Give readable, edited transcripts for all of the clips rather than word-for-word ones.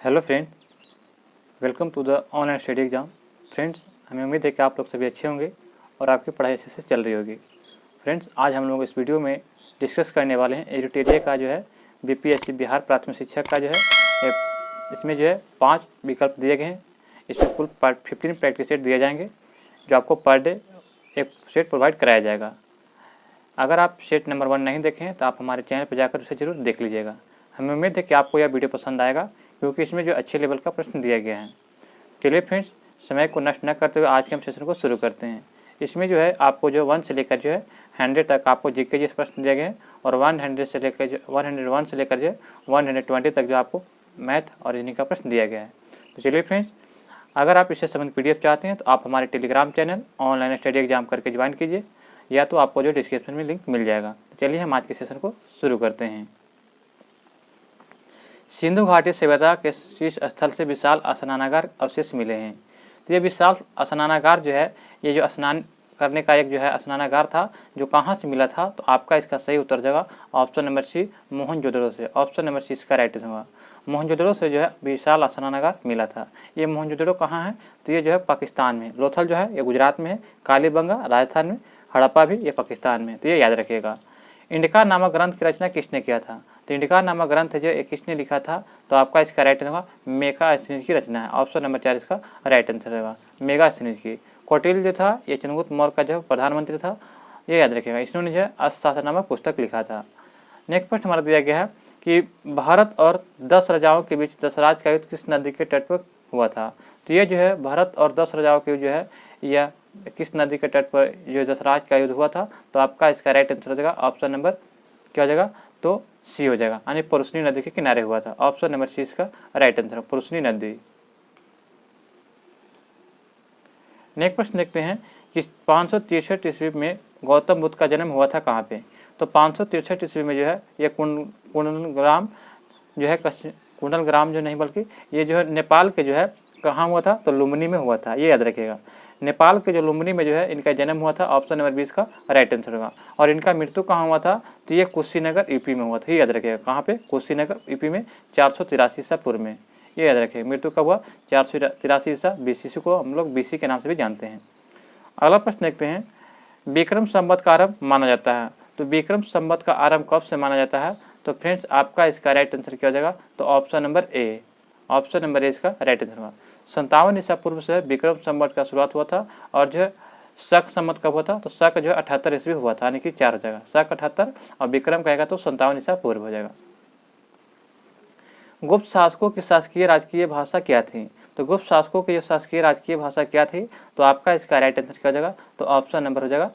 Hello friends, welcome to the online study exam. Friends, हमें उम्मीद है कि आप लोग सभी अच्छे होंगे और आपकी पढ़ाई अच्छे से चल रही होगी। फ्रेंड्स, आज हम लोग इस वीडियो में डिस्कस करने वाले हैं एजुटेरिया का जो है बीपीएससी बिहार प्राथमिक शिक्षक का जो है इसमें जो है 5 विकल्प दिए गए हैं। इसमें कुल 15 प्रैक्टिस सेट दिए जाएंगे जो आपको पर डे एक सेट प्रोवाइड कराया जाएगा। अगर आप सेट नंबर 1 नहीं देखें हैं तो आप हमारे चैनल पर जाकर उसे जरूर देख लीजिएगा। हमें उम्मीद है कि आपको यह वीडियो पसंद आएगा क्योंकि इसमें जो अच्छे लेवल का प्रश्न दिया गया है। चलिए फ्रेंड्स, समय को नष्ट न करते हुए आज के हम सेशन को शुरू करते हैं। इसमें जो है आपको जो 1 से लेकर जो है 100 तक आपको जीके जी प्रश्न दिए गए हैं और 100 से लेकर जो 101 से लेकर जो 120 तक जो आपको मैथ और रीजनिंग का प्रश्न दिया गया है। तो चलिए फ्रेंड्स, अगर आप इससे संबंधित PDF चाहते हैं तो आप हमारे Telegram channel online study exam करके ज्वाइन कीजिए, या तो आपको जो डिस्क्रिप्शन में लिंक मिल जाएगा। तो चलिए हम आज के सेशन को शुरू करते हैं। सिंधु घाटी सभ्यता के शीर्ष स्थल से विशाल स्नानागार अवशेष मिले हैं। तो ये विशाल स्नानागार जो है, ये जो स्नान करने का एक जो है स्नानागार था, जो कहाँ से मिला था, तो आपका इसका सही उत्तर जाएगा ऑप्शन नंबर सी, मोहनजोदड़ो से। ऑप्शन नंबर सी इसका राइट होगा। मोहनजोदड़ो से जो है विशाल स्नानागार मिला था। ये मोहनजोदड़ो कहाँ है, तो ये जो है पाकिस्तान में। लोथल जो है ये गुजरात में है, कालीबंगा राजस्थान में, हड़प्पा भी ये पाकिस्तान में। तो ये याद रखिएगा। इंडिका नामक ग्रंथ की रचना किसने किया था, तो इंडिका नामक ग्रंथ जो किसने लिखा था, तो आपका इसका राइट होगा मेगास्थनीज की रचना है। ऑप्शन नंबर 4 इसका राइट आंसर होगा, मेगास्थनीज की। कौटिल्य जो था ये चंद्रगुप्त मौर्य का जो प्रधानमंत्री था, ये याद रखिएगा। इन्होंने जो है अर्थशास्त्र नामक पुस्तक लिखा था। नेक्स्ट प्रश्न हमारा दिया गया है कि भारत और 10 राजाओं के बीच दशराज का युद्ध किस नदी के तट पर हुआ था। तो ये जो है भारत और 10 राजाओं के जो है यह किस नदी के तट पर जो दशराज का युद्ध हुआ था, तो आपका इसका राइट आंसर हो जाएगा ऑप्शन नंबर क्या हो जाएगा, तो सी हो जाएगा, यानी पुरुषनी नदी के किनारे हुआ था। ऑप्शन नंबर सी इसका राइट आंसर है, पुरुषनी नदी। नेक्स्ट प्रश्न देखते हैं कि 563 ईस्वी में गौतम बुद्ध का जन्म हुआ था कहाँ पे। तो 563 ईस्वी में जो है ये कुंडलग्राम जो है, कुंडलग्राम जो नहीं बल्कि ये जो है नेपाल के जो है कहाँ हुआ था, तो लुम्बिनी में हुआ था। ये याद रखिएगा, नेपाल के जो लुम्बिनी में जो है इनका जन्म हुआ था। ऑप्शन नंबर 20 का राइट आंसर होगा। और इनका मृत्यु कहाँ हुआ था, तो ये कुशीनगर यूपी में हुआ था। ये याद रखिएगा, कहाँ पे, कुशीनगर यूपी में 483 ईसा पूर्व में। ये याद रखिएगा, मृत्यु कब हुआ, 483 ईसा BC को हम लोग BC के नाम से भी जानते हैं। अगला प्रश्न देखते हैं, विक्रम संवत का आरंभ माना जाता है। तो विक्रम संवत का आरंभ कब से माना जाता है, तो फ्रेंड्स आपका इसका राइट आंसर क्या हो जाएगा, तो option number A. Option number A इसका राइट आंसर होगा। 57 ईसा पूर्व से विक्रम संवत का शुरुआत हुआ था। और जो है शक संवत कब हुआ था, तो शक जो है 78 ईस्वी हुआ था, यानी कि 4 हो जाएगा। शक 78 और विक्रम कहेगा तो 57 ईसा पूर्व हो जाएगा। गुप्त शासकों की शासकीय राजकीय भाषा क्या थी। तो गुप्त शासकों की शासकीय राजकीय भाषा क्या थी, तो आपका इसका राइट आंसर क्या हो जाएगा, तो ऑप्शन नंबर हो जाएगा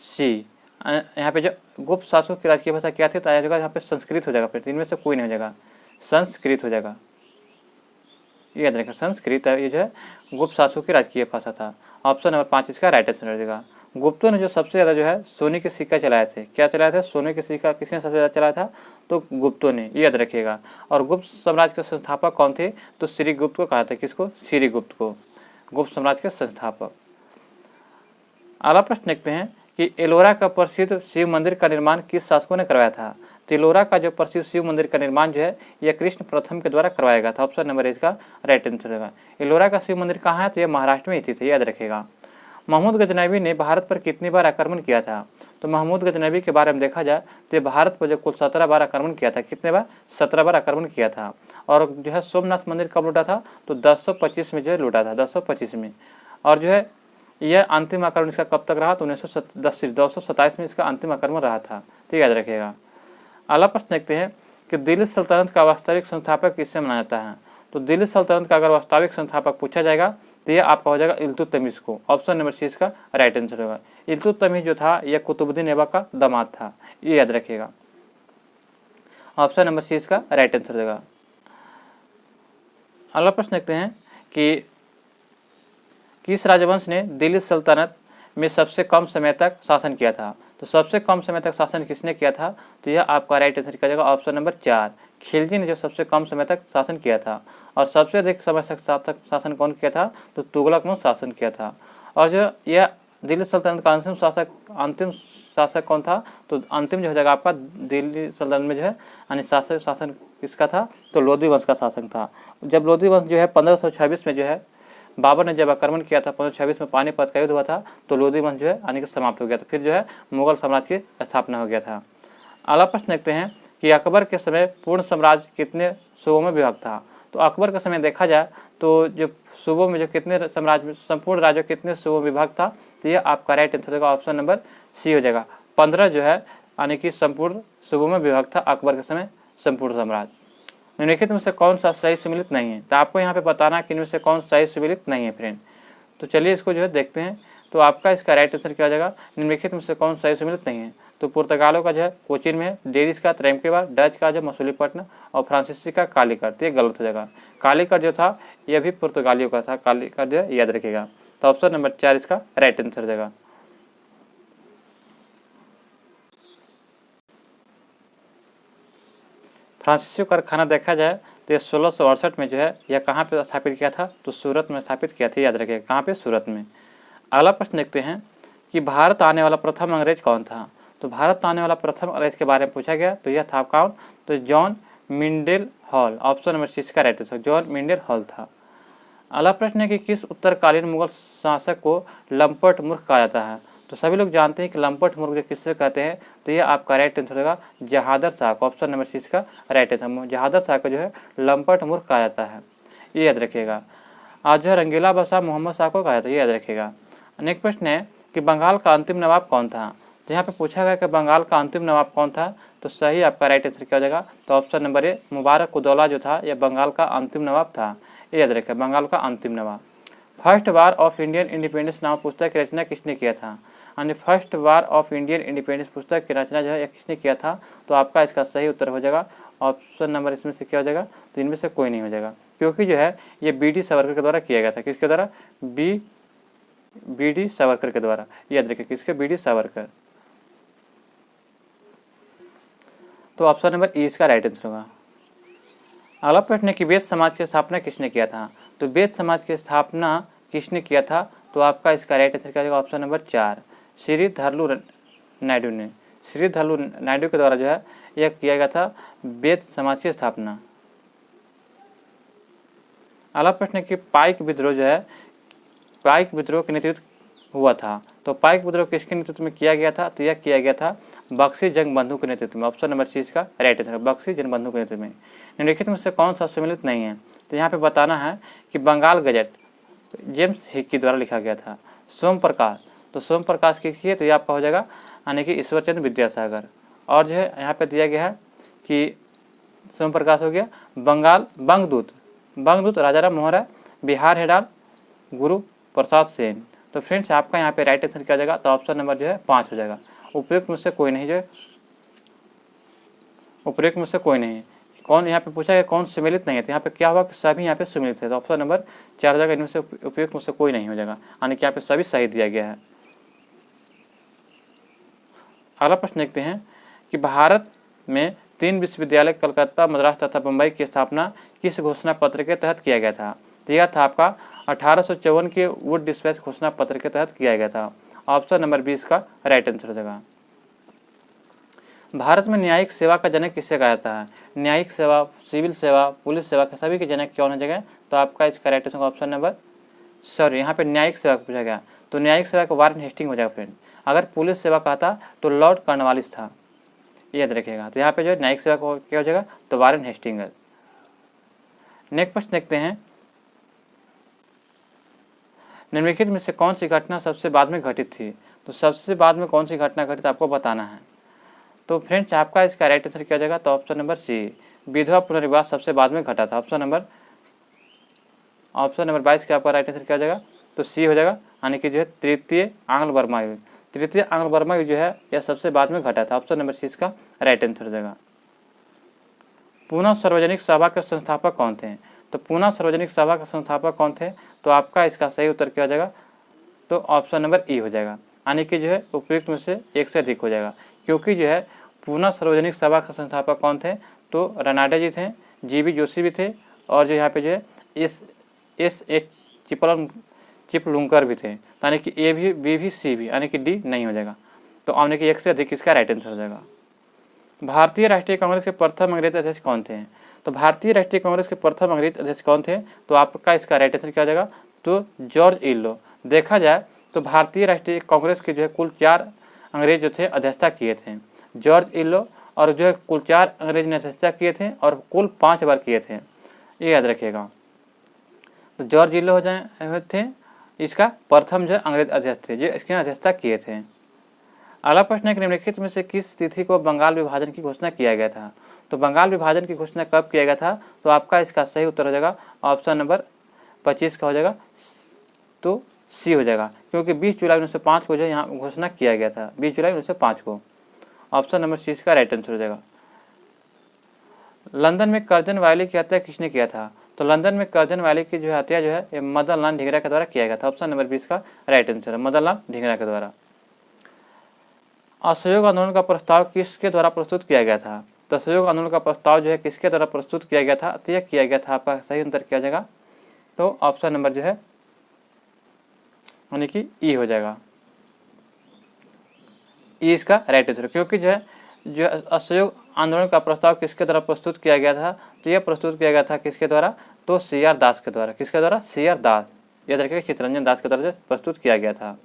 सी। यहाँ पे जो गुप्त शासकों की राजकीय भाषा क्या थी, तो आ जाएगा यहाँ पे संस्कृत हो जाएगा। फिर इनमें से कोई नहीं हो जाएगा, संस्कृत हो जाएगा। ये याद रखें, संस्कृत ये जो है गुप्त शासकों की राजकीय भाषा था। ऑप्शन नंबर 5 इसका राइट आंसर हो जाएगा। गुप्तों ने जो सबसे ज़्यादा जो है सोने के सिक्का चलाए थे, क्या चलाए थे, सोने के सिक्का किसने सबसे ज़्यादा चलाया था, तो गुप्तों ने। ये याद रखिएगा। और गुप्त साम्राज्य के संस्थापक कौन थे, तो श्रीगुप्त को कहा था। किसको, श्रीगुप्त को, गुप्त साम्राज्य के संस्थापक। अगला प्रश्न देखते हैं कि एलोरा का प्रसिद्ध शिव मंदिर का निर्माण किस शासकों ने करवाया था। तो एलोरा का जो प्रसिद्ध शिव मंदिर का निर्माण जो है यह कृष्ण प्रथम के द्वारा करवाया गया था। ऑप्शन नंबर इसका राइट आंसर होगा। एलोरा का शिव मंदिर कहाँ है, तो यह महाराष्ट्र में स्थित है। याद रखेगा। महमूद गजनवी ने भारत पर कितनी बार आक्रमण किया था। तो महमूद गजनवी के बारे में देखा जाए तो भारत पर जो कुल 17 बार आक्रमण किया था। कितने बार, 17 बार आक्रमण किया था। और जो है सोमनाथ मंदिर कब लूटा था, तो 1025 में जो है लूटा था, 1025 में। और जो है यह अंतिम आक्रमण इसका कब तक रहा, तो 227 में इसका अंतिम आक्रमण रहा था। तो याद रखिएगा। अगला प्रश्न देखते हैं कि दिल्ली सल्तनत का वास्तविक संस्थापक किससे माना जाता है। तो दिल्ली सल्तनत का अगर वास्तविक संस्थापक पूछा जाएगा तो यह आपका हो जाएगा इल्तुतमिश को। ऑप्शन नंबर सी इसका राइट आंसर होगा। इल्तुतमिश जो था यह कुतुबुद्दीन ऐबक का दामाद था। ये याद रखिएगा। ऑप्शन नंबर सी इसका राइट आंसर होगा। अगला प्रश्न देखते हैं कि किस राजवंश ने दिल्ली सल्तनत में सबसे कम समय तक शासन किया था। तो सबसे कम समय तक शासन किसने किया था, तो यह आपका राइट आंसर किया जाएगा ऑप्शन नंबर 4। खिलजी ने जो सबसे कम समय तक शासन किया था। और सबसे अधिक समय तक शासन कौन किया था, तो तुगलक ने शासन किया था। और जो यह दिल्ली सल्तनत का अंतिम शासक कौन था? तो अंतिम जो हो जाएगा आपका दिल्ली सल्तनत में जो है यानी शासन किसका था? तो लोधी वंश का शासन था। जब लोधी वंश जो है 1526 में जो है बाबर ने जब आक्रमण किया था, 1526 में पानीपत का युद्ध हुआ था, तो लोधी वंश जो है यानी कि समाप्त हो गया था। फिर जो है मुगल साम्राज्य की स्थापना हो गया था। अगला प्रश्न देखते हैं कि अकबर के समय पूर्ण साम्राज्य कितने सूबों में विभक्त था? तो अकबर के समय देखा जाए तो जो सूबों में जो कितने साम्राज्य संपूर्ण राज्य कितने सूबों में विभक्त था? तो ये आपका राइट आंसर होगा ऑप्शन नंबर सी हो जाएगा। 15 जो है यानी कि संपूर्ण सूबों में विभक्त था अकबर के समय संपूर्ण साम्राज्य। निम्नलिखित में से कौन सा सही सम्मिलित नहीं है? तो आपको यहाँ पे बताना कि इनमें से कौन सही सम्मिलित नहीं है फ्रेंड। तो चलिए इसको जो है देखते हैं। तो आपका इसका राइट आंसर क्या हो जाएगा? निम्नलिखित में से कौन सही सम्मिलित नहीं है? तो पुर्तगालों का जो है कोचिन में, डेनिश का त्रैमकेबार, डच का जो मसूलीपट्टनम और फ्रांसीसी का कालीकट। ये गलत हो जाएगा। कालीकट जो था यह भी पुर्तगालियों का था। कालीकट जो है याद रखिएगा। तो ऑप्शन नंबर 4 इसका राइट आंसर हो जाएगा। फ्रांसीसी कारखाना देखा जाए तो ये 1668 में जो है यह कहाँ पे स्थापित किया था? तो सूरत में स्थापित किया था। याद रखिएगा कहाँ पे? सूरत में। अगला प्रश्न देखते हैं कि भारत आने वाला प्रथम अंग्रेज कौन था? तो भारत आने वाला प्रथम अंग्रेज के बारे में पूछा गया। तो यह था कौन? तो जॉन मिंडेल हॉल। ऑप्शन नंबर 6 का राइट आंसर जॉन मिंडेल हॉल था। अगला प्रश्न है कि किस उत्तरकालीन मुगल शासक को लंपट मूर्ख कहा जाता है? तो सभी लोग जानते हैं कि लंपट मूर्ख किससे कहते हैं? तो ये आपका राइट आंसर होगा जहादर शाह को। ऑप्शन नंबर 6 का राइट आंसर जहादर शाह को जो है लंपट मूर्ख कहा जाता है। ये याद रखिएगा। आज जो है रंगीला बादशाह मोहम्मद शाह को कहा जाता है। ये याद रखिएगा। नेक्स्ट प्रश्न है कि बंगाल का अंतिम नवाब कौन था? तो यहाँ पे पूछा गया कि बंगाल का अंतिम नवाब कौन था? तो सही आपका राइट आंसर क्या हो जाएगा? तो ऑप्शन नंबर ए मुबारक उदौला जो था यह बंगाल का अंतिम नवाब था। ये याद रखें बंगाल का अंतिम नवाब। First war of Indian independence नाम पुस्तक की रचना किसने किया था? यानी first war of Indian independence पुस्तक की रचना जो है यह किसने किया था? तो आपका इसका सही उत्तर हो जाएगा ऑप्शन नंबर इसमें से क्या हो जाएगा? तो इनमें से कोई नहीं हो जाएगा, क्योंकि जो है ये बी.डी. सावरकर के द्वारा किया गया था। किसके द्वारा? बी.डी. सावरकर के द्वारा। याद रखिए किसके? बी.डी. सावरकर। तो ऑप्शन नंबर ई इसका राइट आंसर होगा। अगला प्रश्न है कि बेद समाज की स्थापना किसने किया था? तो बेद समाज की स्थापना किसने किया था? तो आपका इसका राइट आंसर क्या होगा? ऑप्शन नंबर 4 श्री धरलू नायडू ने। श्री धरलू नायडू के द्वारा जो है यह किया गया था बेद समाज की स्थापना। अगला प्रश्न है कि पाइक विद्रोह जो है पाइक विद्रोह के नेतृत्व हुआ था। तो पाइक विद्रोह किसके नेतृत्व में किया गया था? तो यह किया गया था बख्शी जंगबंधु के नेतृत्व में। ऑप्शन नंबर 6 का राइट आंसर बख्शी जंगबंधु के नेतृत्व में। निम्नलिखित में से कौन सा सम्मिलित नहीं है? तो यहाँ पे बताना है कि बंगाल गजट जेम्स हिक्की द्वारा लिखा गया था। सोम प्रकाश, तो सोम प्रकाश किसकी है? तो ये आपका हो जाएगा यानी कि ईश्वरचंद्र विद्यासागर। और जो है यहाँ पे दिया गया है कि सोम प्रकाश हो गया। बंगाल बंगदूत राजा राम मोहन राय। बिहार हेडाल गुरु प्रसाद सेन। तो फ्रेंड्स आपका यहाँ पे राइट आंसर क्या हो जाएगा? तो ऑप्शन नंबर जो है 5 हो जाएगा। उपयुक्त में से कोई नहीं, जो है उपयुक्त में से कोई नहीं। कौन यहाँ पे पूछा गया कौन सम्मिलित नहीं है? तो यहाँ पे क्या हुआ कि सभी यहाँ पे सम्मिलित है। तो ऑप्शन नंबर 4 हो जाएगा। इनमें से उपयुक्त में से कोई नहीं हो जाएगा, यानी कि यहाँ पे सभी सही दिया गया है। अगला प्रश्न देखते हैं कि भारत में 3 विश्वविद्यालय कलकत्ता, मद्रास तथा मुंबई की स्थापना किस घोषणा पत्र के तहत किया गया था? तो यह था आपका 1854 के वुड डिस्पैच घोषणा पत्र के तहत किया गया था। ऑप्शन नंबर 20 का राइट आंसर हो जाएगा। भारत में न्यायिक सेवा का जनक किससे कहा जाता है? न्यायिक सेवा, सिविल सेवा, पुलिस सेवा के सभी के जनक कौन हो जाएगा? तो आपका इसका राइट आंसर ऑप्शन नंबर यहाँ पे न्यायिक सेवा पूछा गया। तो न्यायिक सेवा का वारेन हेस्टिंग हो जाएगा फ्रेंड। अगर पुलिस सेवा का था तो लॉर्ड कॉर्नवालिस था, याद रखिएगा। तो यहाँ पे जो है न्यायिक सेवा को क्या हो जाएगा? तो वारेन हेस्टिंग। नेक्स्ट प्रश्न देखते हैं, निम्नलिखित में से कौन सी घटना सबसे बाद में घटित थी? तो सबसे बाद में कौन सी घटना घटित आपको बताना है। तो फ्रेंड्स आपका इसका राइट आंसर क्या हो जाएगा? तो ऑप्शन नंबर सी विधवा पुनर्विवाह सबसे बाद में घटा था। ऑप्शन नंबर 22 का आपका राइट आंसर क्या हो जाएगा? तो सी हो जाएगा, यानी कि जो है तृतीय आंग्ल बर्मा युद्ध। तृतीय आंग्ल बर्मा युद्ध जो है यह सबसे बाद में घटा था। ऑप्शन नंबर 6 का राइट आंसर हो जाएगा। पूना सार्वजनिक सभा के संस्थापक कौन थे? तो पूना सार्वजनिक सभा के संस्थापक कौन थे? तो आपका इसका सही उत्तर क्या हो जाएगा? तो ऑप्शन नंबर ई हो जाएगा, यानी कि जो है उपयुक्त में से एक से अधिक हो जाएगा, क्योंकि जो है पूना सार्वजनिक सभा के संस्थापक कौन थे? तो रनाडे जी थे, जी.बी. जोशी भी थे, और जो यहाँ पे जो है एस एच चिपलुंकर भी थे, तो यानी कि ए भी, बी भी, सी भी, यानी कि डी नहीं हो जाएगा। तो यानी कि एक से अधिक इसका राइट आंसर हो जाएगा। भारतीय राष्ट्रीय कांग्रेस के प्रथम अंग्रेज अध्यक्ष कौन थे? तो भारतीय राष्ट्रीय कांग्रेस के प्रथम अंग्रेज अध्यक्ष कौन थे? तो आपका इसका राइट आंसर क्या हो जाएगा? तो जॉर्ज इलो। देखा जाए तो भारतीय राष्ट्रीय कांग्रेस के जो है कुल 4 अंग्रेज जो थे अध्यक्षता किए थे, जॉर्ज इलो, और जो है कुल 4 अंग्रेज ने अध्यक्षता किए थे और कुल 5 बार किए थे, ये याद रखिएगा। तो जॉर्ज इलो हो जाए थे इसका प्रथम जो अंग्रेज अध्यक्ष थे जो इसकी अध्यक्षता किए थे। अगला प्रश्न है कि निम्नलिखित में से किस तिथि को बंगाल विभाजन की घोषणा किया गया था? तो बंगाल विभाजन की घोषणा कब किया गया था? तो आपका इसका सही उत्तर हो जाएगा ऑप्शन नंबर 25 का हो जाएगा, तो सी हो जाएगा, क्योंकि 20 जुलाई 1905 को जो यहाँ घोषणा किया गया था, 20 जुलाई 1905 को। ऑप्शन नंबर सी इसका राइट आंसर हो जाएगा। लंदन में कर्जन वायली की हत्या किसने किया था? तो लंदन में कर्जन वायली की जो हत्या जो है ये मदन लाल ढींगरा के द्वारा किया गया था। ऑप्शन नंबर 20 का राइट आंसर है, मदन लाल ढींगरा के द्वारा। असहयोग आंदोलन का प्रस्ताव किसके द्वारा प्रस्तुत किया गया था? तो असहयोग आंदोलन का प्रस्ताव जो है किसके द्वारा प्रस्तुत किया गया था? तो यह किया गया था, आपका सही उत्तर किया जाएगा, तो ऑप्शन नंबर जो है यानी कि ई हो जाएगा, ई इसका राइट आंसर। क्योंकि जो असहयोग आंदोलन का प्रस्ताव किसके द्वारा प्रस्तुत किया गया था? तो यह प्रस्तुत किया गया था किसके द्वारा? तो CR दास के द्वारा। किसके द्वारा? CR दास, याद रखिएगा, चित्तरंजन दास के द्वारा प्रस्तुत किया गया था।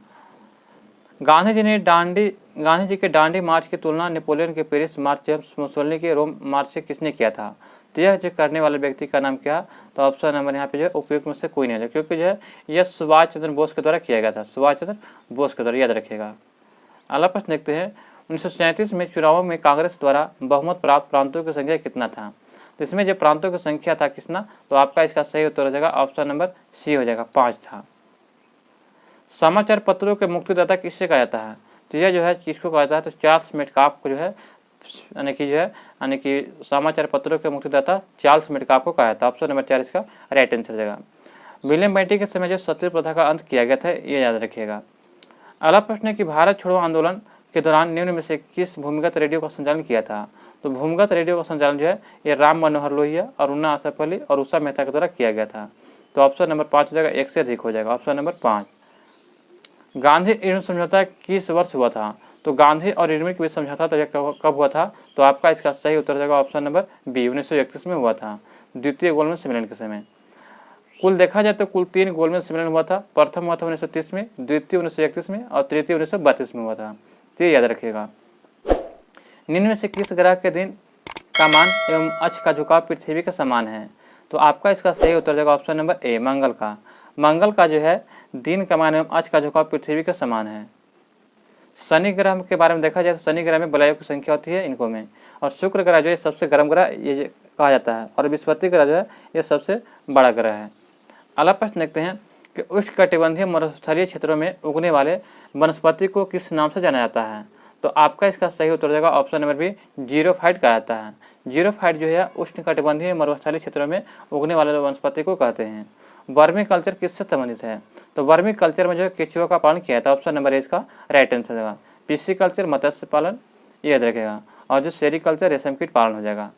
गांधी जी के दांडी मार्च की तुलना नेपोलियन के पेरिस मार्च या मुसोलिनी के रोम मार्च से किसने किया था? तो यह जो करने वाले व्यक्ति का नाम क्या? तो ऑप्शन नंबर यहाँ पे जो है उपयुक्त में से कोई नहीं है, क्योंकि जो है यह सुभाष चंद्र बोस के द्वारा किया गया था, सुभाष चंद्र बोस के द्वारा, याद रखिएगा। अगला प्रश्न देखते हैं, 1937 में चुनावों में कांग्रेस द्वारा बहुमत प्राप्त प्रांतों की संख्या कितना था? तो इसमें जो प्रांतों की संख्या था कितना? तो आपका इसका सही उत्तर हो जाएगा ऑप्शन नंबर सी हो जाएगा, 5 था। समाचार पत्रों के मुक्तिदाता किससे कहा जाता है? तो यह जो है किसको कहा जाता है? तो चार्ल्स मेटकाफ को जो है यानी कि समाचार पत्रों के मुक्तिदाता चार्ल्स मेटकाफ को कहा जाता है। ऑप्शन नंबर 4 इसका राइट आंसर हो जाएगा। विलियम बेंटिक के समय जो सती प्रथा का अंत किया गया था, ये याद रखिएगा। अगला प्रश्न है कि भारत छोड़ो आंदोलन के दौरान निम्न में से किस भूमिगत रेडियो का संचालन किया था? तो भूमिगत रेडियो का संचालन जो है ये राम मनोहर लोहिया, अरुणा आसफ अली और उषा मेहता के द्वारा किया गया था। तो ऑप्शन नंबर 5 हो जाएगा, एक से अधिक हो जाएगा, ऑप्शन नंबर 5। गांधी इरविन समझौता किस वर्ष हुआ था? तो गांधी और इरविन के बीच समझौता कब हुआ था? तो आपका इसका सही उत्तर हो जाएगा ऑप्शन नंबर बी, 1931 में हुआ था, द्वितीय गोलमेज सम्मेलन के समय। कुल देखा जाए तो कुल 3 गोलमेज सम्मेलन हुआ था। प्रथम हुआ था 1930 में, द्वितीय 1931 में और तृतीय 1932 में हुआ था, तो याद रखिएगा। निम्न में से किस ग्रह के दिन का मान एवं अक्ष का झुकाव पृथ्वी के समान है? तो आपका इसका सही उत्तर जाएगा ऑप्शन नंबर ए, मंगल का। मंगल का जो है दिन का मान एवं अक्ष का झुकाव पृथ्वी के समान है। शनि ग्रह के बारे में देखा जाए तो शनि ग्रह में बलयों की संख्या होती है इनको में, और शुक्र ग्रह जो है सबसे गर्म ग्रह ये कहा जाता है, और बृहस्पति ग्रह जो है ये सबसे बड़ा ग्रह है। अगला प्रश्न देखते हैं कि उष्णकटिबंधीय मरुस्थलीय क्षेत्रों में उगने वाले वनस्पति को किस नाम से जाना जाता है? तो आपका इसका सही उत्तर हो जाएगा ऑप्शन नंबर बी, जीरोफाइट कहा जाता है। जीरोफाइट जो है उष्णकटिबंधीय मरुस्थलीय क्षेत्रों में उगने वाले वनस्पति को कहते हैं। वर्मी कल्चर किससे संबंधित है? तो वर्मी कल्चर में जो है केचुआ का पालन किया था, ऑप्शन नंबर ए इसका राइट आंसर होगा। पीसी कल्चर मत्स्य पालन, ये याद रखेगा, और जो सेरीकल्चर रेशम कीट पालन हो जाएगा।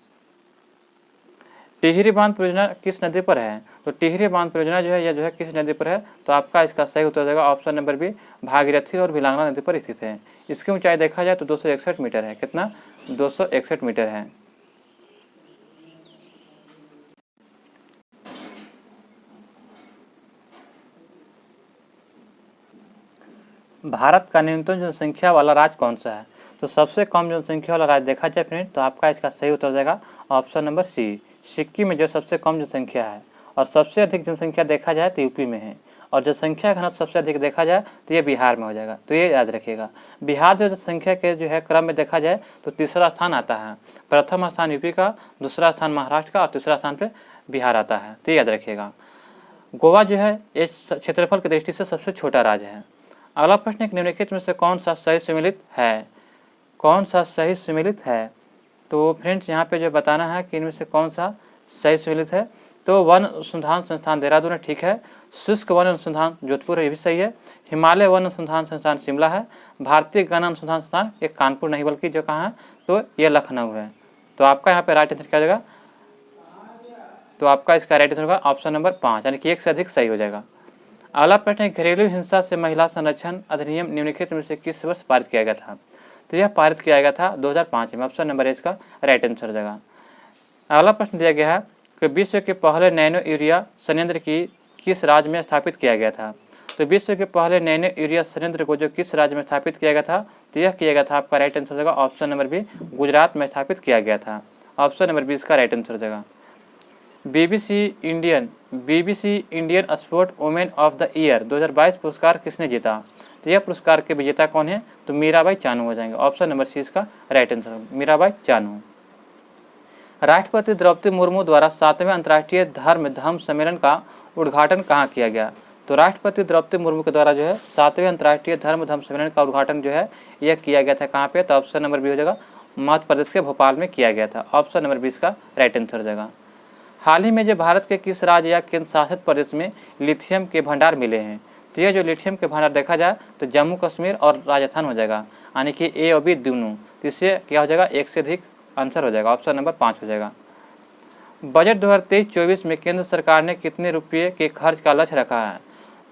टिहरी बांध परियोजना किस नदी पर है? तो टिहरी बांध परियोजना जो है यह जो है किस नदी पर है? तो आपका इसका सही उत्तर हो जाएगा ऑप्शन नंबर बी, भागीरथी और भिलांगना नदी पर स्थित है। इसकी ऊंचाई देखा जाए तो 261 मीटर है। कितना? 261 मीटर है। भारत का न्यूनतम जनसंख्या वाला राज्य कौन सा है? तो सबसे कम जनसंख्या वाला राज्य देखा जाए फ्रेंड तो आपका इसका सही उत्तर हो जाएगा ऑप्शन नंबर सी, सिक्किम में जो सबसे कम जनसंख्या है। और सबसे अधिक जनसंख्या देखा जाए तो यूपी में है, और जनसंख्या घनत्व सबसे अधिक देखा जाए तो ये बिहार में हो जाएगा, तो ये याद रखिएगा। बिहार जो जनसंख्या के जो है क्रम में देखा जाए तो तीसरा स्थान आता है। प्रथम स्थान यूपी का, दूसरा स्थान महाराष्ट्र का और तीसरा स्थान पे बिहार आता है, तो याद रखिएगा। गोवा जो है इस क्षेत्रफल की दृष्टि से सबसे छोटा राज्य है। अगला प्रश्न एक निम्नलिखित में से कौन सा सही सम्मिलित है? कौन सा सही सम्मिलित है? तो फ्रेंड्स यहाँ पे जो बताना है कि इनमें से कौन सा सही सम्मिलित है। तो वन अनुसंधान संस्थान देहरादून है, ठीक है। शुष्क वन अनुसंधान जोधपुर है, ये भी सही है। हिमालय वन अनुसंधान संस्थान शिमला है। भारतीय गण अनुसंधान संस्थान ये कानपुर नहीं बल्कि जो कहाँ है तो ये लखनऊ है। तो आपका यहाँ पे राइट आंसर क्या हो जाएगा? तो आपका इसका राइट आंसर होगा ऑप्शन नंबर 5, यानी कि एक से अधिक सही हो जाएगा। अगला प्रश्न है, घरेलू हिंसा से महिला संरक्षण अधिनियम निम्नलिखित में से किस वर्ष पारित किया गया था? तो यह पारित किया गया था 2005 में। ऑप्शन नंबर इसका राइट आंसर हो जाएगा। अगला प्रश्न दिया गया है कि विश्व के पहले नैनो यूरिया संयंत्र की किस राज्य में स्थापित किया गया था? तो विश्व के पहले नैनो यूरिया संयंत्र को जो किस राज्य में स्थापित किया गया था? तो यह किया गया था, आपका राइट आंसर हो जाएगा ऑप्शन नंबर बी, गुजरात में स्थापित किया गया था। ऑप्शन नंबर बी इसका राइट आंसर हो जाएगा। BBC Indian sport women of the year 2022 पुरस्कार किसने जीता? तो यह पुरस्कार के विजेता कौन है? तो मीराबाई चानू हो जाएंगे। ऑप्शन नंबर सी इसका राइट आंसर, मीराबाई चानू। राष्ट्रपति द्रौपदी मुर्मू द्वारा 7वें अंतर्राष्ट्रीय धम्म सम्मेलन का उद्घाटन कहाँ किया गया? तो राष्ट्रपति द्रौपदी मुर्मू के द्वारा जो है 7वें अंतर्राष्ट्रीय धम्म सम्मेलन का उद्घाटन जो है यह किया गया था कहाँ पे? तो ऑप्शन नंबर बी हो जाएगा, मध्य प्रदेश के भोपाल में किया गया था। ऑप्शन नंबर बी इसका राइट आंसर हो जाएगा। हाल ही में जो भारत के किस राज्य या केंद्र शासित प्रदेश में लिथियम के भंडार मिले हैं? तो यह जो लिथियम के भंडार देखा जाए तो जम्मू कश्मीर और राजस्थान हो जाएगा, यानी कि ए और बी दोनों। तो इससे क्या हो जाएगा, एक से अधिक आंसर हो जाएगा। ऑप्शन नंबर 5 हो जाएगा। बजट 2023-24 में केंद्र सरकार ने कितने रुपये के खर्च का लक्ष्य रखा है?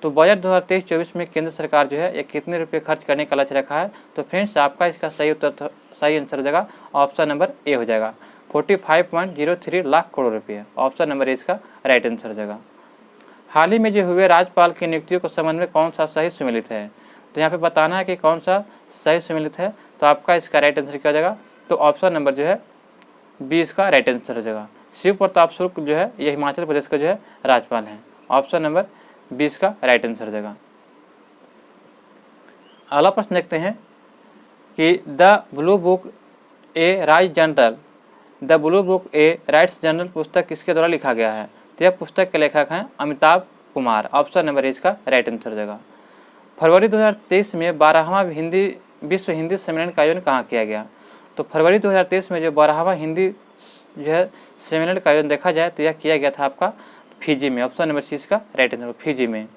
तो बजट 2023-24 में केंद्र सरकार जो है ये कितने रुपये खर्च करने का लक्ष्य रखा है? तो फ्रेंड्स आपका इसका सही आंसर हो जाएगा ऑप्शन नंबर ए हो जाएगा, 45.03 लाख करोड़ रुपये। ऑप्शन नंबर ए इसका राइट आंसर हो जाएगा। हाल ही में जो हुए राज्यपाल की नियुक्तियों के संबंध में कौन सा सही सुमेलित है? तो यहाँ पे बताना है कि कौन सा सही सुमेलित है। तो आपका इसका राइट आंसर क्या हो जाएगा? तो ऑप्शन नंबर जो है बी इसका राइट आंसर हो जाएगा। शिव प्रताप शुक्ल जो है ये हिमाचल प्रदेश का जो है राज्यपाल हैं। ऑप्शन नंबर 20 का राइट आंसर हो जाएगा। अगला प्रश्न देखते हैं कि the blue book A rights general पुस्तक किसके द्वारा लिखा गया है? तो यह पुस्तक के लेखक हैं अमिताभ कुमार। ऑप्शन नंबर इसका राइट आंसर हो जाएगा। फरवरी 2023 में 12वां विश्व हिंदी सम्मेलन का आयोजन कहाँ किया गया? तो फरवरी 2023 में जो 12वां हिंदी जो है सम्मेलन का आयोजन देखा जाए तो यह किया गया था आपका फिजी में। ऑप्शन नंबर सी इसका राइट आंसर, फिजी में।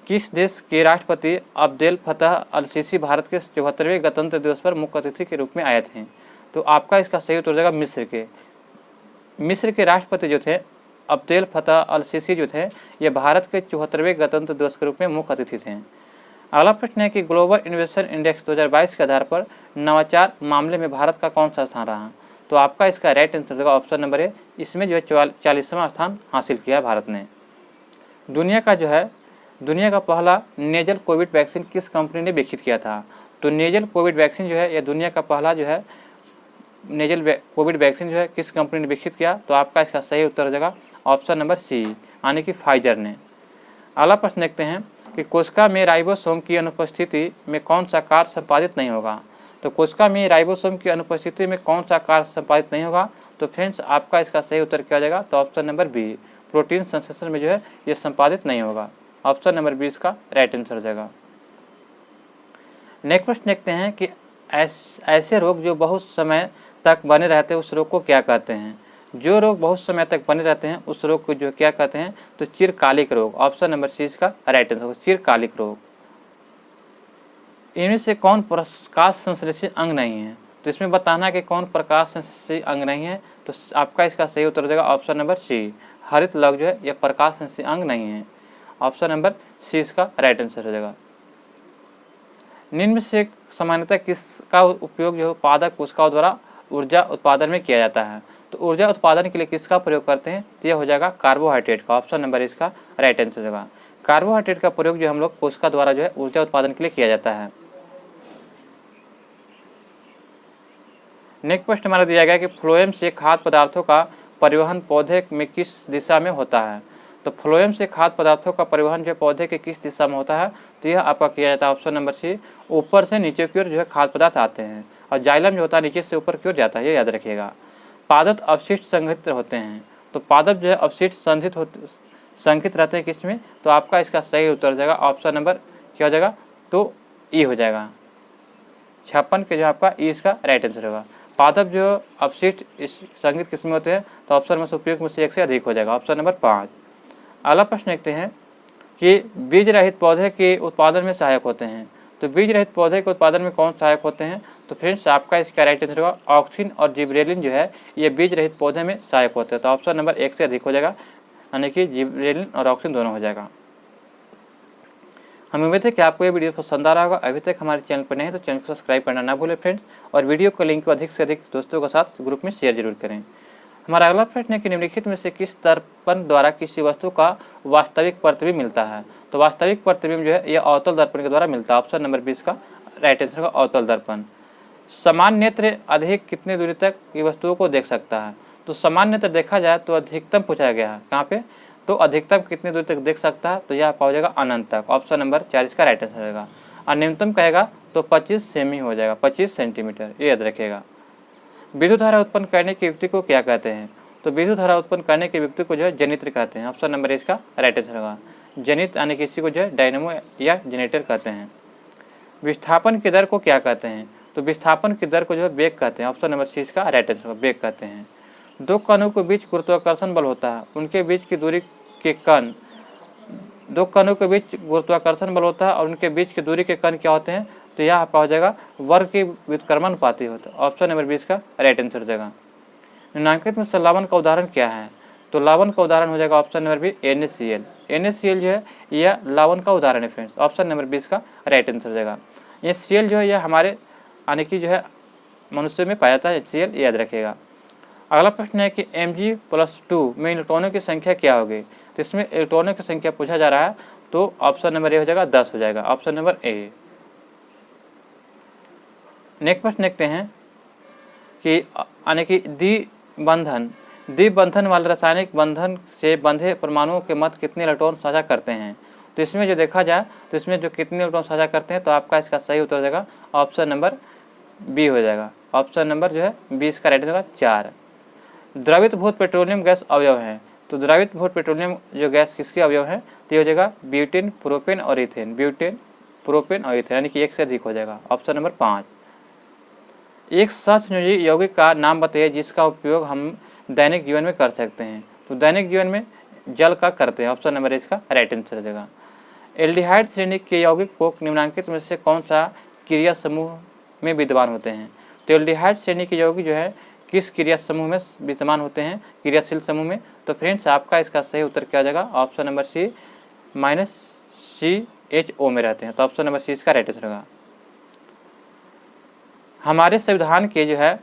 किस देश के राष्ट्रपति अब्देल फतह अल सीसी भारत के 74वें गणतंत्र दिवस पर मुख्य अतिथि के रूप में आए थे? तो आपका इसका सही उत्तर हो जाएगा मिस्र के राष्ट्रपति जो थे अब्देल फतह अल सीसी जो थे ये भारत के 74वें गणतंत्र दिवस के रूप में मुख्य अतिथि थे। अगला प्रश्न है कि ग्लोबल इनोवेशन इंडेक्स 2022 के आधार पर नवाचार मामले में भारत का कौन सा स्थान रहा? तो आपका इसका राइट आंसर होगा ऑप्शन नंबर ए, इसमें जो है 44वां स्थान हासिल किया भारत ने। दुनिया का पहला नेजल कोविड वैक्सीन किस कंपनी ने विकसित किया था? तो नेजल कोविड वैक्सीन जो है यह दुनिया का पहला जो है नेजल कोविड वैक्सीन जो है किस कंपनी ने विकसित किया? तो आपका इसका सही उत्तर हो जाएगा ऑप्शन नंबर सी, यानी कि फाइजर ने। अगला प्रश्न देखते हैं कि कोशिका में राइबोसोम की अनुपस्थिति में कौन सा कार्य संपादित नहीं होगा? तो कोशिका में राइबोसोम की अनुपस्थिति में कौन सा कार्य संपादित नहीं होगा? तो फ्रेंड्स आपका इसका सही उत्तर क्या हो जाएगा? तो ऑप्शन नंबर बी, प्रोटीन संश्लेषण में जो है ये संपादित नहीं होगा। ऑप्शन नंबर बी इसका राइट आंसर हो जाएगा। नेक्स्ट प्रश्न देखते हैं कि ऐसे रोग जो बहुत समय तक बने रहते हैं उस रोग को क्या कहते हैं? जो रोग बहुत समय तक बने रहते हैं उस रोग को जो क्या कहते हैं? तो चिरकालिक रोग। ऑप्शन नंबर सी इसका राइट आंसर होगा, चिरकालिक रोग। इनमें से कौन प्रकाश संश्लेषी अंग नहीं है? तो इसमें बताना है कि कौन प्रकाश संश्लेषी अंग नहीं है। तो आपका इसका सही उत्तर हो जाएगा ऑप्शन नंबर सी, हरित लौह जो है यह प्रकाश संश्लेषी अंग नहीं है। ऑप्शन नंबर सी इसका राइट आंसर हो जाएगा। निम्न में से सामान्यतः किसका उपयोग जो उत्पादक कोशिकाओं द्वारा ऊर्जा उत्पादन में किया जाता है? तो ऊर्जा उत्पादन के लिए किसका प्रयोग करते हैं? तो यह हो जाएगा कार्बोहाइड्रेट का। ऑप्शन नंबर इसका राइट आंसर होगा। कार्बोहाइड्रेट का प्रयोग जो हम लोग कोशिका द्वारा जो है ऊर्जा उत्पादन के लिए किया जाता है। नेक्स्ट प्रश्न हमारा दिया गया कि फ्लोएम से खाद्य पदार्थों का परिवहन पौधे में किस दिशा में होता है? तो फ्लोएम से खाद्य पदार्थों का परिवहन जो पौधे के किस दिशा में होता है? तो यह आपका किया जाता है ऑप्शन नंबर सी, ऊपर से नीचे की ओर जो है खाद्य पदार्थ आते हैं, और जाइलम जो होता है नीचे से ऊपर की ओर जाता है, ये याद रखिएगा। पादप अवशिष्ट संग्रहित होते हैं, तो पादप जो है अवशिष्ट संग्रहित रहते हैं किस में? तो आपका इसका सही उत्तर हो जाएगा ऑप्शन नंबर क्या हो जाएगा? तो ई हो जाएगा। 56 के जो आपका ई इसका राइट आंसर होगा। पादप जो अपशिष्ट संग्रहित किस्में होते हैं तो ऑप्शन में से उपयुक्त में से एक से अधिक हो जाएगा, ऑप्शन नंबर 5। अगला प्रश्न देखते हैं कि बीज रहित पौधे के उत्पादन में सहायक होते हैं। तो बीज रहित पौधे के उत्पादन में कौन सहायक होते हैं? तो फ्रेंड्स आपका इसका राइट आंसर होगा ऑक्सिन और जिबरेलिन जो है ये बीज रहित पौधे में सहायक होते हैं। तो ऑप्शन नंबर 1 से अधिक हो जाएगा, यानी कि जिबरेलिन और ऑक्सिन दोनों हो जाएगा। हमें उम्मीद है कि आपको ये वीडियो पसंद आ रहा होगा। अभी तक हमारे चैनल पर नहीं है तो चैनल को सब्सक्राइब करना ना भूलें फ्रेंड्स, और वीडियो को लिंक को अधिक से अधिक दोस्तों के साथ ग्रुप में शेयर जरूर करें। हमारा अगला प्रश्न है कि निम्नलिखित में से किस दर्पण द्वारा किसी वस्तु का वास्तविक प्रतिबिंब मिलता है। तो वास्तविक प्रतिबिंब जो है यह अवतल दर्पण के द्वारा मिलता है। ऑप्शन नंबर 20 का राइट आंसर होगा अवतल दर्पण। समान नेत्र अधिक कितनी दूरी तक की वस्तुओं को देख सकता है। तो समान नेत्र देखा जाए तो अधिकतम पूछा गया है, कहाँ पे, तो अधिकतम कितनी दूरी तक देख सकता है, तो यह आपका हो जाएगा अनंत तक। ऑप्शन नंबर 4 इसका राइट आंसर रहेगा। और न्यूनतम कहेगा तो 25 सेमी हो जाएगा, 25 सेंटीमीटर, ये याद रखिएगा। विद्युत धारा उत्पन्न करने की युक्ति को क्या कहते हैं। तो विद्युत धारा उत्पन्न करने की युक्ति को जो है जनित्र कहते हैं। ऑप्शन नंबर इसका राइट आंसर होगा। जनित यानी कि इसी को जो है डायनेमो या जनरेटर कहते हैं। विस्थापन की दर को क्या कहते हैं। तो विस्थापन की दर को जो है वेग कहते हैं। ऑप्शन नंबर सी इसका राइट आंसर होगा, वेग कहते हैं। दो कणों के बीच गुरुत्वाकर्षण बल होता है, उनके बीच की दूरी के कण, दो कणों के बीच गुरुत्वाकर्षण बल होता है और उनके बीच की दूरी के कण क्या होते हैं, तो यह आपका हो जाएगा वर्ग के व्युत्क्रमानुपाती होता है। ऑप्शन नंबर 20 का राइट आंसर हो जाएगा। निम्नांकित में से लवण का उदाहरण क्या है। तो लवण का उदाहरण हो जाएगा option number B NaCl। NaCl जो है यह लवण का उदाहरण है फ्रेंड्स। ऑप्शन नंबर 20 का राइट आंसर हो जाएगा। ये Cl जो है यह हमारे यानी कि जो है मनुष्य में पाया जाता है, Cl याद रखिएगा। अगला प्रश्न है कि Mg+2 में इलेक्ट्रॉनों की संख्या क्या होगी। तो इसमें इलेक्ट्रॉनों की संख्या पूछा जा रहा है, तो ऑप्शन नंबर ए हो जाएगा 10 हो जाएगा। Option number A. नेक्स्ट प्रश्न देखते हैं कि यानी कि द्विबंधन वाले रासायनिक बंधन से बंधे परमाणुओं के मध्य कितने इलेक्ट्रॉन साझा करते हैं। तो इसमें जो देखा जाए तो इसमें जो कितने इलेक्ट्रॉन साझा करते हैं, तो आपका इसका सही उत्तर हो जाएगा ऑप्शन नंबर बी हो जाएगा। ऑप्शन नंबर जो है 20 का राइट होगा 4। द्रवीभूत पेट्रोलियम गैस अवयव है। तो द्रवीभूत पेट्रोलियम जो गैस किसके अवयव है, तो ये हो जाएगा ब्यूटेन, प्रोपेन और इथेन। ब्यूटेन, प्रोपेन और इथेन यानी कि एक से अधिक हो जाएगा। Option number 5। एक सहसंयोजी यौगिक का नाम बताइए जिसका उपयोग हम दैनिक जीवन में कर सकते हैं। तो दैनिक जीवन में जल का करते हैं। ऑप्शन नंबर इसका राइट आंसर हो जाएगा। एल्डिहाइड श्रेणी के यौगिक को निम्नलिखित में से कौन सा क्रिया समूह में विद्यमान होते हैं। तो एल्डिहाइड श्रेणी के यौगिक जो है किस क्रिया समूह में विद्यमान होते हैं, क्रियाशील समूह में। तो फ्रेंड्स आपका इसका सही उत्तर क्या हो जाएगा, ऑप्शन नंबर सी -CHO में रहते हैं। तो ऑप्शन नंबर सी इसका राइट आंसर होगा। हमारे संविधान के जो है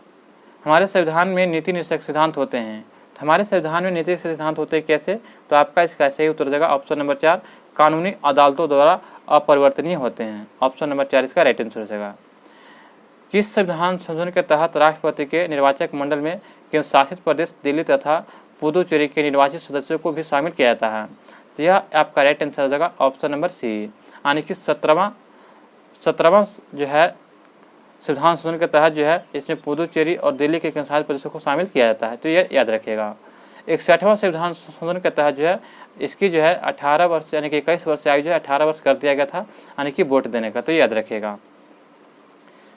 हमारे संविधान में नीति निषेधक सिद्धांत होते हैं। तो हमारे संविधान में नीति निषेधक सिद्धांत होते हैं कैसे, तो आपका इसका सही उत्तर हो जाएगा ऑप्शन नंबर 4 कानूनी अदालतों द्वारा अपरिवर्तनीय होते हैं। ऑप्शन नंबर 4 इसका राइट आंसर हो जाएगा। किस संविधान संशोधन के तहत राष्ट्रपति के निर्वाचक मंडल में केंद्र शासित प्रदेश दिल्ली तथा पुदुचेरी के निर्वाचित सदस्यों को भी शामिल किया जाता है। तो यह आपका राइट आंसर हो जाएगा ऑप्शन नंबर सी, यानी कि 17वां जो है संविधान संशोधन के तहत जो है इसमें पुदुचेरी और दिल्ली के केंद्र शासित प्रदेशों को शामिल किया जाता है। तो यह याद रखिएगा। 61वां संविधान संशोधन के तहत जो है इसकी जो है 18 वर्ष यानी कि 21 वर्ष से आयु जो है 18 वर्ष कर दिया गया था, यानी कि वोट देने का। तो याद रखिएगा।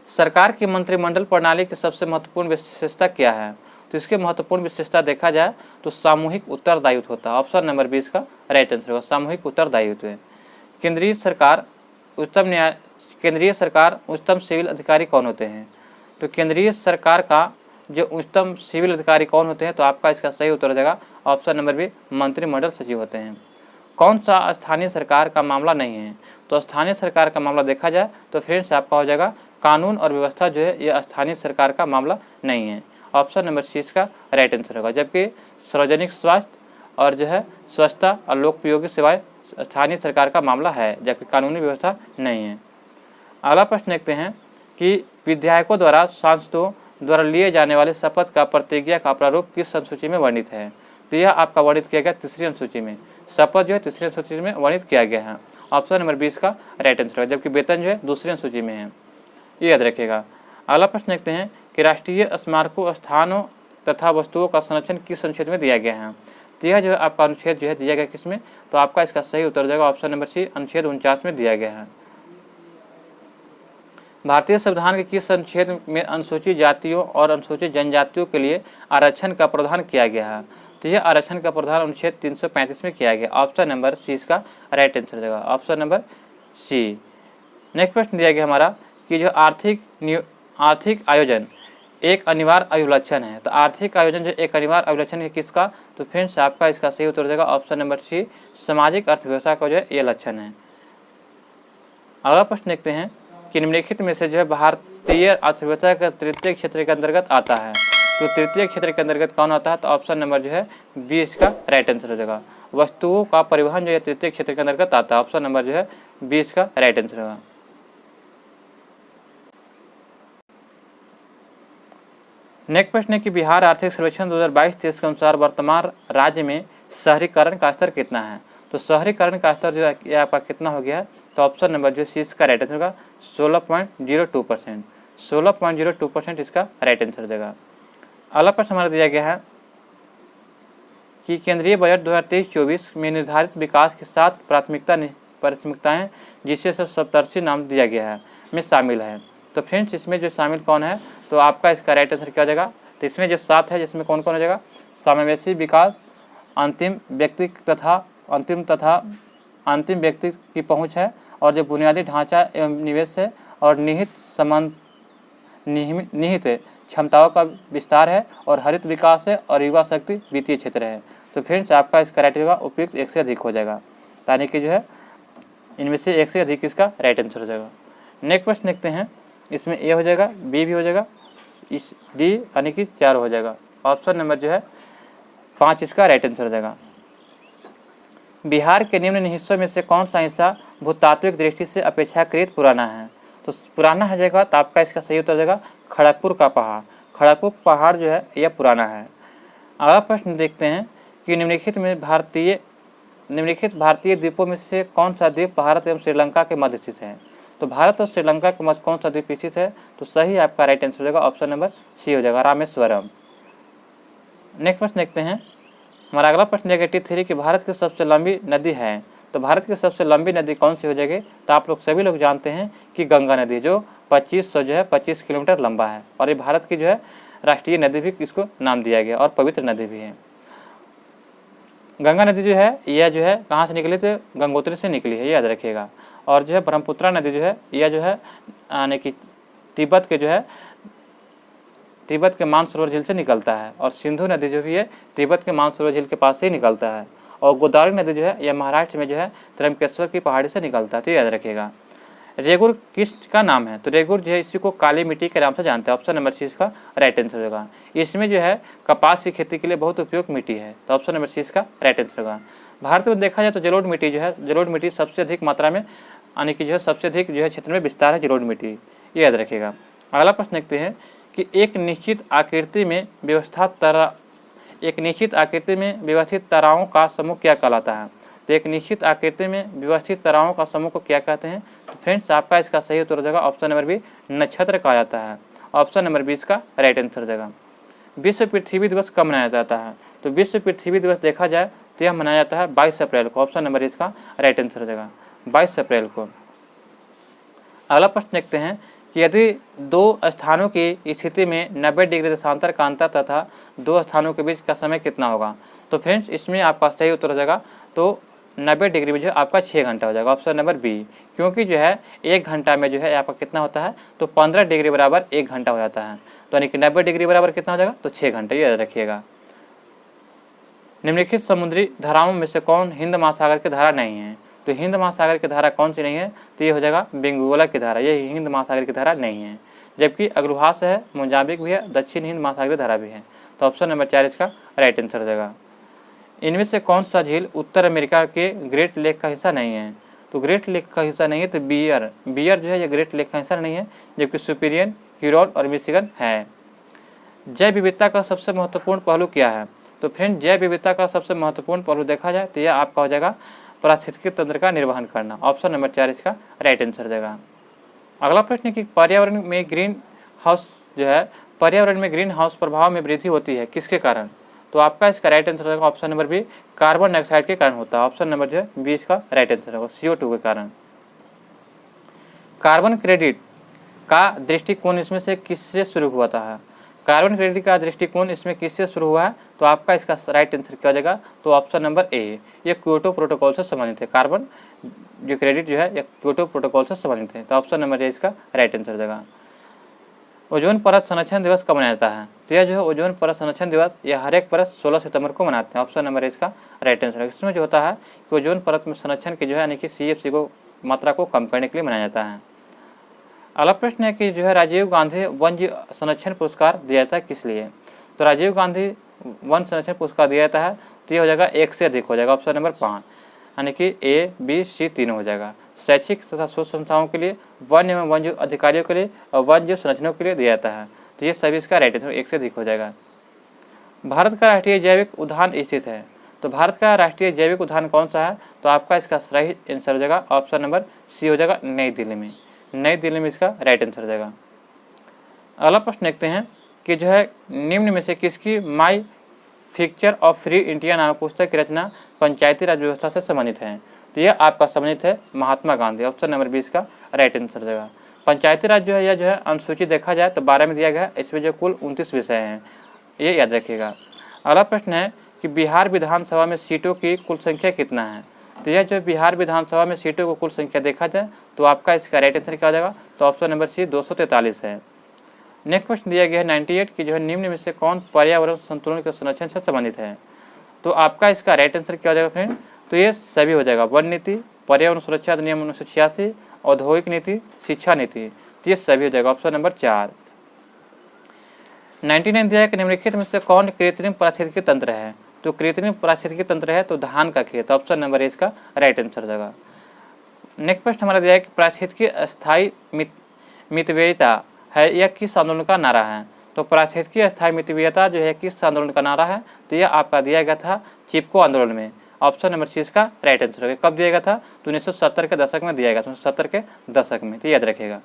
सरकार की मंत्रिमंडल प्रणाली की सबसे महत्वपूर्ण विशेषता क्या है। तो इसके महत्वपूर्ण विशेषता देखा जाए तो सामूहिक उत्तरदायित्व होता है। ऑप्शन नंबर 20 का राइट आंसर होगा, सामूहिक उत्तरदायित्व है। केंद्रीय सरकार उच्चतम सिविल अधिकारी कौन होते हैं। तो केंद्रीय सरकार का जो उच्चतम सिविल अधिकारी कौन होते हैं, तो आपका इसका सही उत्तर हो जाएगा ऑप्शन नंबर बी मंत्रिमंडल सचिव होते हैं। कौन सा स्थानीय सरकार का मामला नहीं है। तो स्थानीय सरकार का मामला देखा जाए तो फ्रेंड्स आपका हो जाएगा कानून और व्यवस्था जो है यह स्थानीय सरकार का मामला नहीं है। ऑप्शन नंबर सी इसका राइट आंसर होगा। जबकि सार्वजनिक स्वास्थ्य और जो है स्वच्छता और लोकोपयोगी सेवाएं स्थानीय सरकार का मामला है, जबकि कानूनी व्यवस्था नहीं है। अगला प्रश्न देखते हैं कि विधायकों द्वारा सांसदों द्वारा लिए जाने वाले शपथ का प्रतिज्ञा का प्रारूप किस अनुसूची में वर्णित है। तो यह आपका वर्णित किया गया तीसरी अनुसूची में। शपथ जो है तीसरी अनुसूची में वर्णित किया गया है। ऑप्शन नंबर 20 का राइट आंसर है। जबकि वेतन जो है दूसरी अनुसूची में है, ये याद रखिएगा। अगला प्रश्न देखते हैं कि राष्ट्रीय स्मारकों, स्थानों तथा वस्तुओं का संरक्षण किस अनुच्छेद में दिया गया है। तो यह जो है आपका अनुच्छेद जो है दिया गया किसमें, तो आपका इसका सही उत्तर जाएगा ऑप्शन नंबर सी अनुच्छेद 49 में दिया गया है। भारतीय संविधान के किस अनुच्छेद में अनुसूचित जातियों और अनुसूचित जनजातियों के लिए आरक्षण का प्रावधान किया गया है। तो यह आरक्षण का प्रावधान अनुच्छेद 335 में किया गया। ऑप्शन नंबर सी इसका राइट आंसर हो जाएगा, ऑप्शन नंबर सी। नेक्स्ट प्रश्न दिया गया हमारा कि जो आर्थिक आयोजन एक अनिवार्य अभिलक्षण है। तो आर्थिक आयोजन जो एक अनिवार्य अभिलक्षण है किसका, तो फ्रेंड्स आपका इसका सही उत्तर हो जाएगा ऑप्शन नंबर सी सामाजिक अर्थव्यवस्था का जो है ये लक्षण है। अगला प्रश्न देखते हैं कि निम्नलिखित में से जो है भारतीय अर्थव्यवस्था का तृतीय क्षेत्र के अंतर्गत आता है। तो तृतीय क्षेत्र के अंतर्गत कौन आता है? तो ऑप्शन नंबर जो है बी इसका राइट आंसर हो जाएगा। वस्तुओं का परिवहन जो है तृतीय क्षेत्र के अंतर्गत आता है। ऑप्शन नंबर जो है बी इसका राइट आंसर होगा। नेक्स्ट प्रश्न है कि बिहार आर्थिक सर्वेक्षण 2022-23 के अनुसार वर्तमान राज्य में शहरीकरण का स्तर कितना है? तो शहरीकरण का स्तर जो है ये आपका कितना हो गया है? तो ऑप्शन नंबर जो सी इसका राइट आंसर होगा 16.02%। 16.02% इसका राइट आंसर हो जाएगा। अगला प्रश्न हमारा दिया गया है कि केंद्रीय बजट 2023-24 में निर्धारित विकास की 7 प्राथमिकताएं जिसे सप्तर्षि नाम दिया गया है में शामिल है। तो फ्रेंड्स इसमें जो शामिल कौन है? तो आपका इसका राइट आंसर क्या हो जाएगा? तो इसमें जो 7 है जिसमें कौन कौन हो जाएगा? समावेशी विकास, अंतिम व्यक्ति की पहुंच है, और जो बुनियादी ढांचा एवं निवेश है, और निहित क्षमताओं का विस्तार है, और हरित विकास है, और युवा शक्ति वित्तीय क्षेत्र है। तो फ्रेंड्स आपका इसका राइट होगा उपयुक्त एक से अधिक हो जाएगा, यानी कि जो है इनमें से एक से अधिक इसका राइट आंसर हो जाएगा। नेक्स्ट प्रश्न देखते हैं, इसमें ए हो जाएगा, बी भी हो जाएगा, इस डी यानी कि 4 हो जाएगा। ऑप्शन नंबर जो है 5 इसका राइट आंसर हो जाएगा। बिहार के निम्न हिस्सों में से कौन सा हिस्सा भूतात्विक दृष्टि से अपेक्षाकृत पुराना है? तो पुराना हो जाएगा, तो आपका इसका सही उत्तर हो जाएगा खड़गपुर का पहाड़। खड़गपुर पहाड़ जो है यह पुराना है। अगला प्रश्न देखते हैं कि निम्नलिखित भारतीय द्वीपों में से कौन सा द्वीप भारत एवं श्रीलंका के मध्य स्थित है? तो भारत और श्रीलंका के मध्य कौन सा द्वीप स्थित है? तो सही आपका राइट आंसर हो जाएगा ऑप्शन नंबर सी हो जाएगा, रामेश्वरम। नेक्स्ट प्रश्न देखते हैं, हमारा अगला प्रश्न है 83 कि भारत की सबसे लंबी नदी है। तो भारत की सबसे लंबी नदी कौन सी हो जाएगी? तो आप लोग सभी लोग जानते हैं कि गंगा नदी, जो 25 किलोमीटर लंबा है, और ये भारत की जो है राष्ट्रीय नदी भी इसको नाम दिया गया, और पवित्र नदी भी है। गंगा नदी जो है यह जो है कहाँ से निकली? तो गंगोत्री से निकली है, याद रखिएगा। और जो है ब्रह्मपुत्रा नदी जो है यह जो है यानी कि तिब्बत के मानसरोवर झील से निकलता है, और सिंधु नदी जो भी है तिब्बत के मानसरोवर झील के पास से ही निकलता है, और गोदावरी नदी जो है यह महाराष्ट्र में जो है त्र्यंबकेश्वर की पहाड़ी से निकलता है, तो याद रखिएगा। रेगुर किसका नाम है? तो रेगुर जो है इसी को काली मिट्टी के नाम से जानते हैं। ऑप्शन नंबर सी इसका राइट आंसर होगा। इसमें जो है कपास की खेती के लिए बहुत उपयुक्त मिट्टी है, तो ऑप्शन नंबर सी इसका राइट आंसर होगा। भारत में देखा जाए तो जलोढ़ मिट्टी जो है, जलोढ़ मिट्टी सबसे अधिक मात्रा में यानी कि जो है सबसे अधिक जो है क्षेत्र में विस्तार है जलोढ़ मिट्टी, ये याद रखिएगा। अगला प्रश्न देखते हैं कि एक निश्चित आकृति में व्यवस्थित ताराओं का समूह क्या कहलाता है? तो एक निश्चित आकृति में व्यवस्थित ताराओं का समूह को क्या कहते हैं? तो फ्रेंड्स आपका इसका सही उत्तर हो जाएगा ऑप्शन नंबर बी, नक्षत्र कहा जाता है। ऑप्शन नंबर बी इसका राइट आंसर हो जाएगा। विश्व पृथ्वी दिवस कब मनाया जाता है? तो विश्व पृथ्वी दिवस देखा जाए तो यह मनाया जाता है 22 अप्रैल को। ऑप्शन नंबर इसका राइट आंसर हो जाएगा 22 अप्रैल को। अगला प्रश्न देखते हैं कि यदि 2 स्थानों की स्थिति में 90 डिग्री देशांतर का अंतर तथा 2 स्थानों के बीच का समय कितना होगा? तो फ्रेंड्स इसमें आपका सही उत्तर हो जाएगा तो 90 डिग्री में जो आपका 6 घंटा हो जाएगा। ऑप्शन नंबर बी, क्योंकि जो है 1 घंटा में जो है आपका कितना होता है? तो 15 डिग्री बराबर 1 घंटा हो जाता है, तो यानी कि 90 डिग्री बराबर कितना हो जाएगा? तो 6 घंटा, ये याद रखिएगा। निम्नलिखित समुद्री धाराओं में से कौन हिंद महासागर की धारा नहीं है? तो हिंद महासागर की धारा कौन सी नहीं है? तो ये हो जाएगा बेंगोला की धारा, ये हिंद महासागर की धारा नहीं है। जबकि अग्रभास है, मोजाम्बिक भी है, दक्षिण हिंद महासागर की धारा भी है, तो ऑप्शन नंबर 4 इसका राइट आंसर हो जाएगा। इनमें से कौन सा झील उत्तर अमेरिका के ग्रेट लेक का हिस्सा नहीं है? तो ग्रेट लेक का हिस्सा नहीं है तो बियर जो है ये ग्रेट लेक का हिस्सा नहीं है, जबकि सुपीरियन, ह्यूरॉन और मिशिगन है। जैव विविधता का सबसे महत्वपूर्ण पहलू क्या है? तो फ्रेंड जैव विविधता का सबसे महत्वपूर्ण पहलू देखा जाए तो यह आपका हो जाएगा पारिस्थितिकी तंत्र का निर्वहन करना। ऑप्शन नंबर 4 इसका राइट आंसर हो जाएगा। अगला प्रश्न है कि पर्यावरण में ग्रीन हाउस प्रभाव में वृद्धि होती है किसके कारण? तो आपका इसका राइट आंसर होगा option number B, carbon dioxide के कारण होता है। ऑप्शन नंबर जो है बी इसका राइट आंसर होगा, CO2 के कारण। कार्बन क्रेडिट का दृष्टिकोण इसमें से किससे शुरू हुआ था? कार्बन क्रेडिट का दृष्टिकोण इसमें किससे शुरू हुआ है? तो आपका इसका राइट आंसर क्या हो जाएगा? तो ऑप्शन नंबर ए, ये क्योटो प्रोटोकॉल से संबंधित है। कार्बन जो क्रेडिट जो है ये क्योटो प्रोटोकॉल से संबंधित है, तो ऑप्शन नंबर ए इसका राइट आंसर हो जाएगा। ओजोन परत संरक्षण दिवस कब मनाया जाता है? तो यह जो है ओजोन परत संरक्षण दिवस यह हर एक परत 16 सितंबर को मनाते हैं। ऑप्शन नंबर इसका राइट आंसर है। इसमें जो होता है कि ओजोन परत में संरक्षण की जो है यानी कि CFC को मात्रा को कम करने के लिए मनाया जाता है। अगला प्रश्न है कि जो है राजीव गांधी वन जीव संरक्षण पुरस्कार दिया जाता है किस लिए? तो राजीव गांधी वन संरक्षण पुरस्कार दिया जाता है तो ये हो जाएगा एक से अधिक हो जाएगा, ऑप्शन नंबर 5, यानी कि ए बी सी तीनों हो जाएगा। शैक्षिक तथा शोध संस्थाओं के लिए, वन एवं वन जीव अधिकारियों के लिए और वन जीव संरक्षणों के लिए दिया जाता है, तो ये सभी इसका राइट आंसर एक से अधिक हो जाएगा। भारत का राष्ट्रीय जैविक उद्यान स्थित है, तो भारत का राष्ट्रीय जैविक उद्यान कौन सा है? तो आपका इसका सही आंसर हो जाएगा ऑप्शन नंबर सी हो जाएगा, नई दिल्ली में। नई दिल्ली में इसका राइट आंसर हो जाएगा। अगला प्रश्न देखते हैं कि जो है निम्न में से किसकी my picture of free India नामक पुस्तक की रचना पंचायती राज व्यवस्था से संबंधित है? तो यह आपका संबंधित है महात्मा गांधी, ऑप्शन नंबर 20 का राइट आंसर हो जाएगा। पंचायती राज जो है यह जो है अनुसूची देखा जाए तो 12 में दिया गया है, इसमें जो कुल 29 विषय हैं, ये याद रखिएगा। अगला प्रश्न है कि बिहार विधानसभा में सीटों की कुल संख्या कितना है? तो यह जो बिहार विधानसभा में सीटों को कुल संख्या देखा जाए तो आपका इसका राइट आंसर क्या हो जाएगा? तो ऑप्शन नंबर सी 243 है। नेक्स्ट प्रश्न दिया गया है 98 की जो है निम्न में से कौन पर्यावरण संतुलन के संरक्षण से संबंधित है? तो आपका इसका राइट आंसर क्या हो जाएगा फ्रेंड? तो ये सभी हो जाएगा, वन नीति, पर्यावरण सुरक्षा अधिनियम 1986, औद्योगिक नीति, शिक्षा नीति, तो ये सभी हो जाएगा, ऑप्शन नंबर 4। 99 दिया है कि निम्नलिखित में से कौन कृत्रिम पारिस्थितिकी तंत्र है? तो कृत्रिम पारिस्थितिकी तंत्र है तो धान का खेत, ऑप्शन नंबर इसका राइट आंसर हो जाएगा। नेक्स्ट प्रश्न हमारा दिया है कि पारिस्थितिकी अस्थायी मितव्ययिता है यह किस आंदोलन का नारा है? तो पारिस्थितिकी अस्थायी मितव्ययिता जो है किस आंदोलन का नारा है? तो यह आपका दिया गया था चिपको आंदोलन में, ऑप्शन नंबर सी इसका राइट आंसर होगा। कब दिया गया था? तो 1970 के दशक में दिया गया था, 1970 के दशक में, तो याद रखिएगा।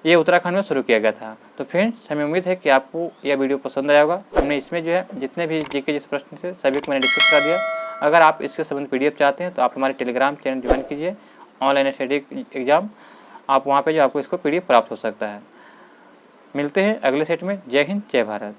ये उत्तराखंड में शुरू किया गया था। तो फ्रेंड्स हमें उम्मीद है कि आपको यह वीडियो पसंद आया होगा। हमने इसमें जो है जितने भी जीके जिस प्रश्न थे सभी को मैंने डिस्कस करा दिया। अगर आप इसके संबंध PDF चाहते हैं तो आप हमारे टेलीग्राम चैनल ज्वाइन कीजिए, ऑनलाइन स्टडी एग्जाम, आप वहाँ पे जो आपको इसको PDF प्राप्त हो सकता है। मिलते हैं अगले सेट में। जय हिंद, जय भारत।